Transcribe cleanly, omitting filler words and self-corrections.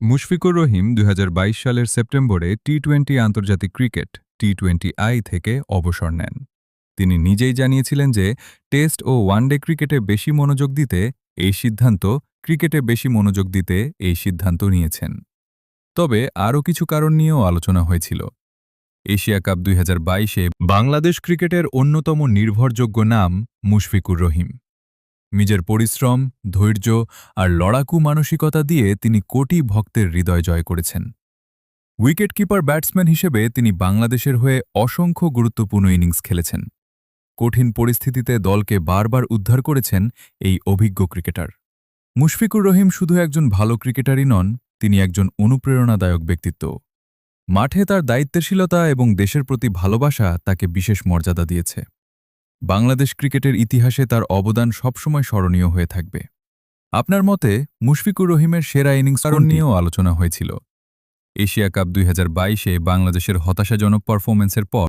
মুশফিকুর রহিম ২০২২ সালের সেপ্টেম্বরে টি-২০ আন্তর্জাতিক ক্রিকেট টি-২০ থেকে অবসর নেন। তিনি নিজেই জানিয়েছিলেন যে টেস্ট ও ওয়ানডে ক্রিকেটে বেশি মনোযোগ দিতে এই সিদ্ধান্ত নিয়েছেন। তবে আরও কিছু কারণ নিয়েও আলোচনা হয়েছিল। এশিয়া কাপ ২০২২-এ বাংলাদেশ ক্রিকেটের অন্যতম নির্ভরযোগ্য নাম মুশফিকুর রহিম। নিজের পরিশ্রম, ধৈর্য আর লড়াকু মানসিকতা দিয়ে তিনি কোটি ভক্তের হৃদয় জয় করেছেন। উইকেটকিপার ব্যাটসম্যান হিসেবে তিনি বাংলাদেশের হয়ে অসংখ্য গুরুত্বপূর্ণ ইনিংস খেলেছেন। কঠিন পরিস্থিতিতে দলকে বারবার উদ্ধার করেছেন এই অভিজ্ঞ ক্রিকেটার। মুশফিকুর রহিম শুধু একজন ভালো ক্রিকেটারই নন, তিনি একজন অনুপ্রেরণাদায়ক ব্যক্তিত্ব। মাঠে তার দায়িত্বশীলতা এবং দেশের প্রতি ভালোবাসা তাকে বিশেষ মর্যাদা দিয়েছে। বাংলাদেশ ক্রিকেটের ইতিহাসে তার অবদান সবসময় স্মরণীয় হয়ে থাকবে। আপনার মতে মুশফিকুর রহিমের সেরা ইনিংস কারণ নিয়েও আলোচনা হয়েছিল। এশিয়া কাপ ২০২২-এ বাংলাদেশের হতাশাজনক পারফরম্যান্সের পর